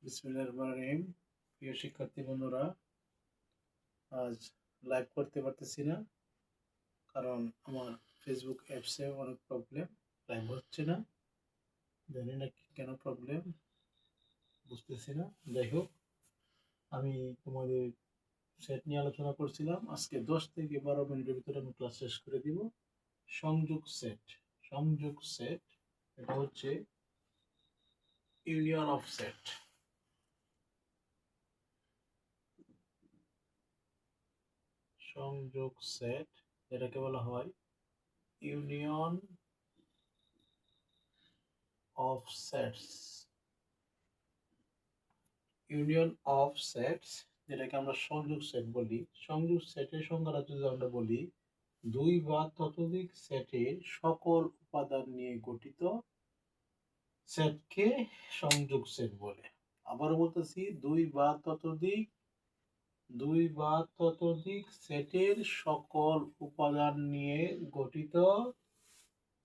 বিসমিল্লাহির রহমানির রহিম। প্রিয় শিক্ষার্থী বন্ধুরা, আজ লাইভ করতে পারতেছি না, কারণ আমার ফেসবুক অ্যাপসে অনেক প্রবলেম, লাইভ হচ্ছে না। জানি না কেন প্রবলেম, বুঝতেছি না। যাই হোক, আমি তোমাদের সেট নিয়ে আলোচনা করছিলাম। আজকে 10 থেকে 12 মিনিটের ভিতরে আমি ক্লাস শেষ করে দিব। সংযোগ সেট, সংযোগ সেট এটা হচ্ছে ইউনিয়ন অফ সেট। সংযোগ সেট এটাকে বলা হয় union of sets. Union of sets যেটাকে আমরা সংযোগ সেট বলি। সংযোগ সেটের সংজ্ঞাটা যদি আমরা বলি, দুই বা ততোধিক সেটের সকল উপাদান নিয়ে গঠিত সেটকে সংযোগ সেট বলে। আবার বলতেছি, দুই বা ততোধিক সেটের সকল উপাদান নিয়ে গঠিত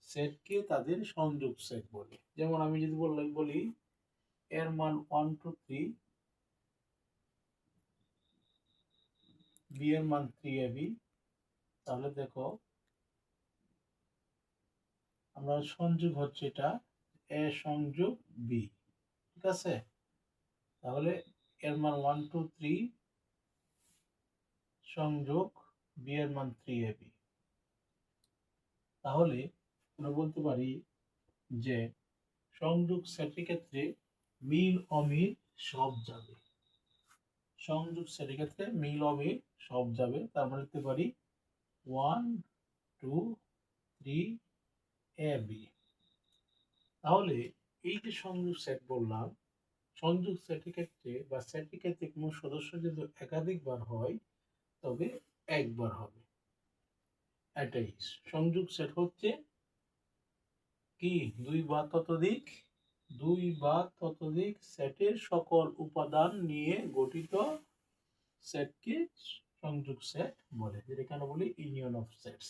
সেটকে তাদের সংযোগ সেট বলে। যেমন আমি যদি বলি এর মান 1 2 3, বি এর মান 3ab, তাহলে দেখো আমরা সংযোগ হচ্ছে এটা এ সংযোগ বি, ঠিক আছে? তাহলে এর মান 1 2 3 সংযোগ বি এর মান 3ab। তাহলে আমরা বলতে পারি যে সংযোগ সেটের ক্ষেত্রে মিল অমিল সব যাবে। সংযোগ সেটের ক্ষেত্রে মিল অমিল সব যাবে। তার মানে লিখতে পারি 1 2 3 ab। তাহলে এই যে সংযোগ সেট বললাম, সংযোগ সেটের ক্ষেত্রে বা সেটের ক্ষেত্রে কোনো সদস্য যদি একাধিকবার হয় তবে একবার হবে। এটাই সংযোগ সেট হচ্ছে কি, দুই বা ততোধিক সেটের সকল উপাদান নিয়ে গঠিত সেটকে সংযোগ সেট বলে, যেটা কেন বলি ইউনিয়ন অফ সেটস।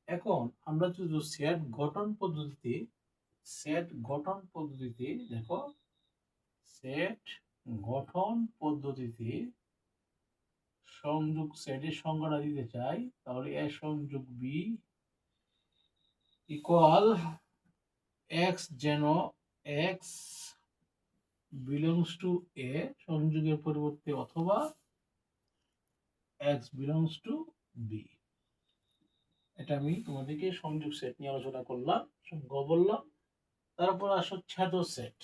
এখন আমরা যদি সেট গঠন পদ্ধতিতে দেখো, সেট গঠন পদ্ধতিতে সংযোগ সেটের সংজ্ঞাটা দিতে চাই, তাহলে এ সংযোগ বি ইকুয়াল এক্স যেন এক্স বিলংস টু এ সংযোগের পরিবর্তে, অথবা এক্স বিলংস টু বি। এটা আমি তোমাদেরকে সংযোগ সেট নিয়ে আলোচনা করলাম, সংজ্ঞা বললাম। তারপর আসো ছেদ সেট।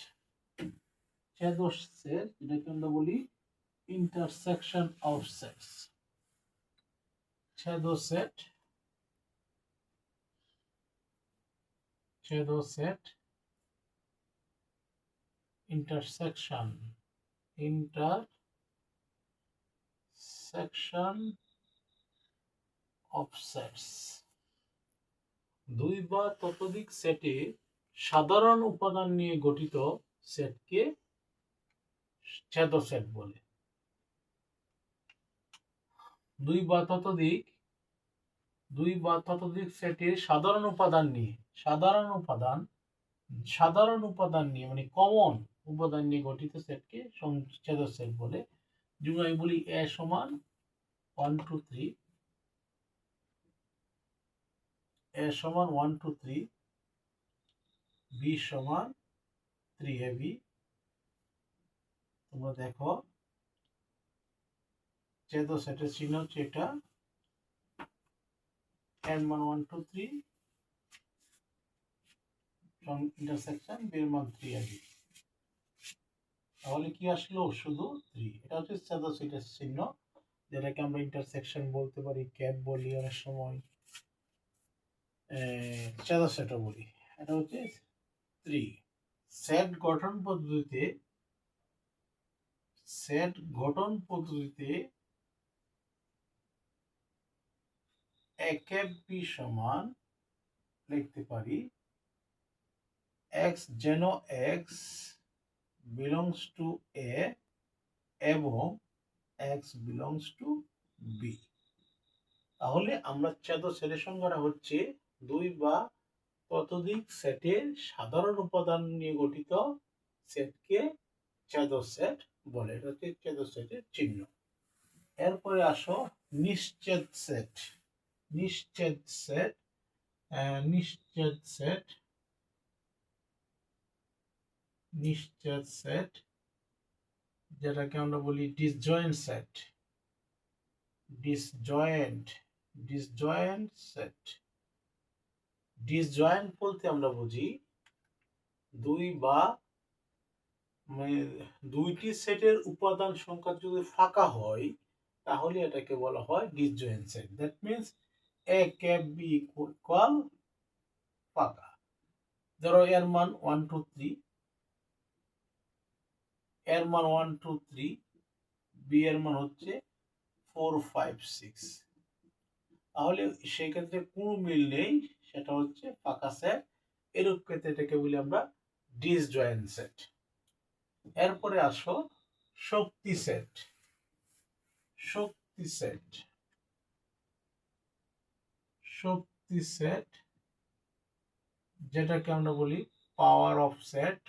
ছেদ সেট যেটাকে আমরা বলি ইন্টারসেকশন অফ সেটস। ছেদ সেট intersection of sets। দুই বা ততোধিক সেটে সাধারণ উপাদান নিয়ে গঠিত সেটকে ছেদ সেট বলে। দুই বা ততোধিক সেটের সাধারণ উপাদান নিয়ে মানে কমন উপাদান নিয়ে গঠিত সেটকে ছেদ সেট বলে। যেমন আমি বলি এ সমান 1 2 3, এ সমান 1 2 3, বি সমান 3ab। তোমরা দেখো ছেদ সেটের চিহ্ন হচ্ছে এটা, এর মান 1 2 3 ইন্টারসেকশন বি এর মান 3ab। তাহলে কি আসলো, শুধু 3। এটা হচ্ছে ছেদ সেটের চিহ্ন, যেটাকে আমরা ইন্টারসেকশন বলতে পারি, ক্যাপ বলি, অনেক সময় ছেদ সেটও বলি। এটা হচ্ছে 3। সেট গঠন পদ্ধতিতে a cap b সমান লিখতে পারি x যেন x belongs to a এবং x belongs to b। তাহলে আমরা ছেদ সেটের সংজ্ঞাটা হচ্ছে দুই বা ততোধিক সেটের সাধারণ উপাদান নিয়ে গঠিত সেটকে ছেদক সেট বলে, এটা হচ্ছে ছেদক সেটের চিহ্ন। এরপরে আসো নিশ্চেদ সেট। নিশ্চেদ সেট, নিশ্চেদ সেট, নিশ্চেদ সেট, যেটাকে আমরা বলি disjoint set. Disjoint, disjoint set. Disjoint বলতে আমরা বুঝি দুই বা দুইটি সেটের উপাদান সংখ্যা যদি ফাঁকা হয় তাহলে এটাকে বলা হয় disjoint set. That means A cap B equal ফাঁকা। ধরো এর মান 1 2 3, এর মান 1 2 3, বি এর মান হচ্ছে 4 5 6, তাহলে সেই ক্ষেত্রে কোনো মিল নেই, সেটা হচ্ছে ফাঁকা সেট। এরূপ ক্ষেত্রে এটাকে বলি আমরা ডিসজয়েন্ট সেট। এরপরে আসো শক্তি সেট। শক্তি সেট, শক্তি সেট, যেটাকে আমরা বলি power of set.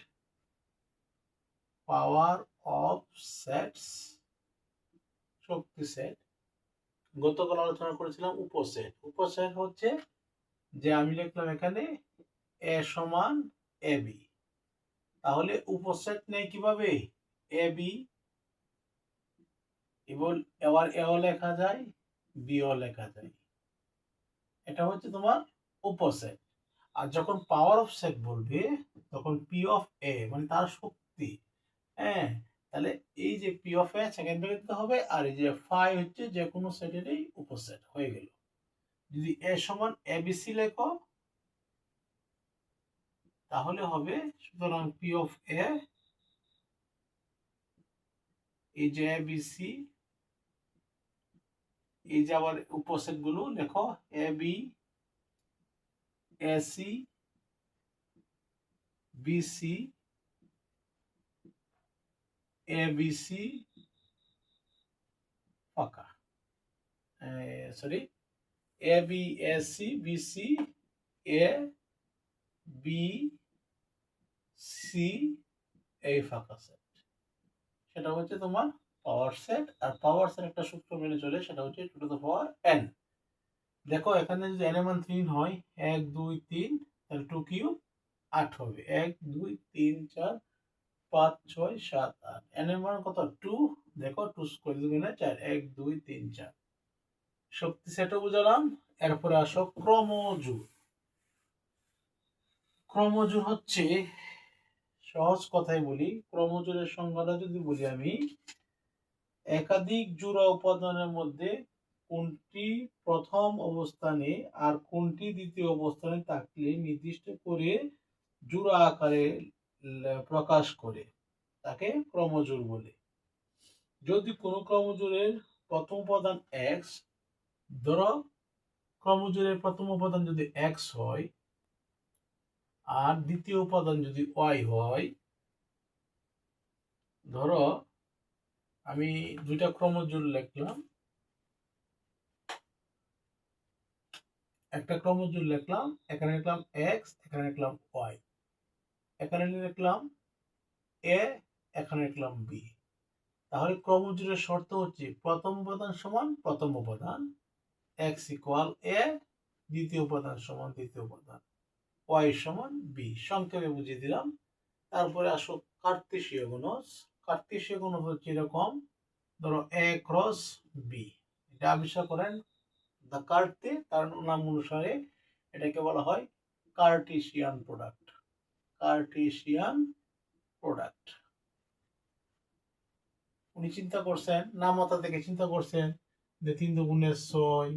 Power of sets, Shakti set. গতকাল আলোচনা করেছিলাম উপসেট। উপসেট হচ্ছে যে আমি লিখলাম এখানে এ সমান এ বি, তাহলে উপসেট নেই কিভাবে, এ বি, এবার এও লেখা যায়, বিও লেখা যায়, এটা হচ্ছে তোমার উপসেট। আর যখন পাওয়ার অফ সেট বলবে তখন পি অফ এ মানে তার শক্তি, হ্যাঁ, তাহলে এই যে P of A second bracket দিতে হবে, আর এই যে ফাই হচ্ছে যে কোনো সেটেরই উপসেট হয়ে গেল। যদি এ সমান এবিসি লেখো তাহলে হবে, সুতরাং পি অফ এ, এই যে এবিসি, এই যে আবার উপসেট গুলো লেখো A B, AC, BC, ABC ফাঁকা, sorry, A B AC BC A B C, এই ফাঁকা সেট, সেটা হচ্ছে তোমার পাওয়ার সেট। আর পাওয়ার সেট একটা সূত্র মেনে চলে, সেটা হচ্ছে 2 টু দ্য পাওয়ার n। দেখো এখানে যদি n এর মান 3 হয়, 1 2 3, তাহলে 2 কিউব 8 হবে, 1 2 3 4 5 6 7 8, n এর মান কত 2, দেখো 2 স্কয়ার গুণে 4, 1 2 3 4। শক্তি সেটও বুঝালাম। এরপরে আসো ক্রমজোড়। ক্রমজোড় হচ্ছে, সহজ কথায় বলি, ক্রমজোড়ের সংজ্ঞাটা যদি বলি আমি, একাধিক জোড়া উপাদানের মধ্যে কোনটি প্রথম অবস্থানে আর কোনটি দ্বিতীয় অবস্থানে থাকলে নির্দিষ্ট করে জোড়া আকারে প্রকাশ করে তাকে ক্রমজোড় বলে। যদি কোনো ক্রমজোড়ের প্রথম উপাদান x, ধরো ক্রমজোড়ের প্রথম উপাদান যদি x হয় আর দ্বিতীয় উপাদান যদি y হয়, ধরো আমি দুইটা ক্রমজোড় লিখলাম, একটা ক্রমজোড় লিখলাম, এখানে লিখলাম x, এখানে লিখলাম y, এখানে লিখলাম a, এখানে লিখলাম b। তাহলে ক্রমজোড়ের শর্ত হচ্ছে প্রথম উপাদান সমান প্রথম উপাদান, x ইকুয়াল a, দ্বিতীয় উপাদান সমান দ্বিতীয় উপাদান, y সমান b। সংক্ষেপে বুঝিয়ে দিলাম। তারপরে আসো কার্তেশীয় গুণজ। কার্তেশীয় গুণজ হচ্ছে এরকম, ধরো a ক্রস b, এটা আবিষ্কার করেন দ্য কার্তে, তার নাম অনুসারে এটাকে বলা হয় কার্টেশিয়ান প্রোডাক্ট। Kardashian product. উনি চিন্তা করছেন, নাম মাথা থেকে চিন্তা করছেন যে 3 দুগুণে 6,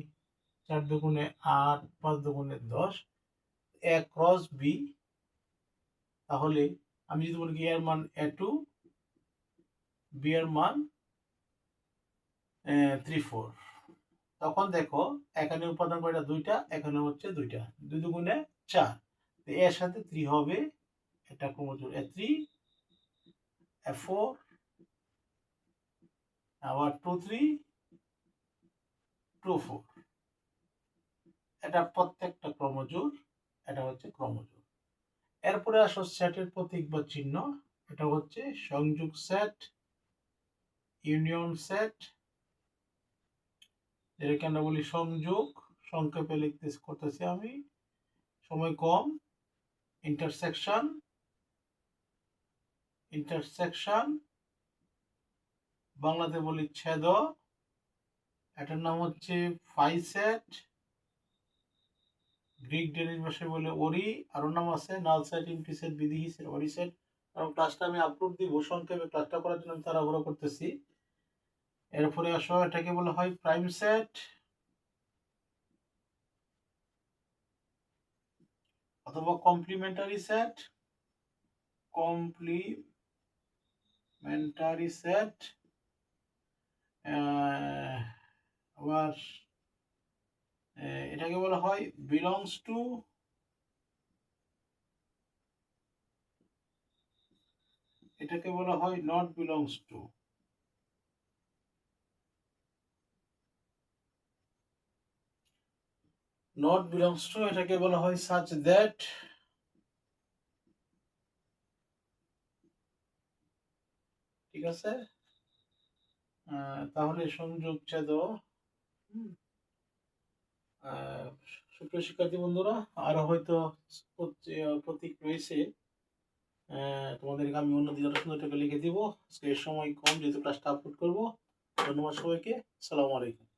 4 দুগুণে 8, 5 দুগুণে 10, a ক্রস b। তাহলে আমি যদি বলি এর মান a2, b এর মান 3 4, তখন দেখো এখানে উপাদান কয়টা, দুইটা, এখানে হচ্ছে দুইটা, 2 দুগুণে 4, এর সাথে 3 হবে, এটা ক্রমজোড় a3, a4, আবার 2 3 2 4, এটা প্রত্যেকটা ক্রমজোড়, এটা হচ্ছে ক্রমজোড়। এরপরে আসো সেটের প্রতীক বা চিহ্ন। এটা হচ্ছে সংযোগ সেট, ইউনিয়ন সেট, এটাকে আমরা বলি সংযোগ, সংক্ষেপে করতেছি আমি, সময় কম, ইন্টারসেকশন, বাংলাতে বলি ছেদ, এটার নাম হচ্ছে ফাইসেট, গ্রিক ডেনিশ ভাষায় বলে ওরি, আরো নাম আছে নাল সেট, ইমপ্লিসেট, বিধিহি সেট, ওরি সেট। কারণ ক্লাসটা আমি আপলোড দিব সংক্ষেপে, ক্লাসটা করার জন্য আমি তাড়াহুড়ো করতেছি। এরপরে আসো, এটাকে বলা হয় প্রাইম সেট অথবা কমপ্লিমেন্টারি সেট, আবার এটাকে বলা হয় বিলংস টু, এটাকে বলা হয় not belongs to. Not belongs to এটাকে বলা হয় সাচ দ্যাট, ঠিক আছে। তাহলে সংযোগ ছেদ, সুপ্রিয় শিক্ষার্থী বন্ধুরা, আরো হয়তো প্রতীক রয়েছে, তোমাদেরকে আমি অন্য দিন সুন্দরটাকে লিখে দিব। আজকে সময় কম, যেহেতু ক্লাসটা আপলোড করবো। ধন্যবাদ সবাইকে, আসসালামু আলাইকুম।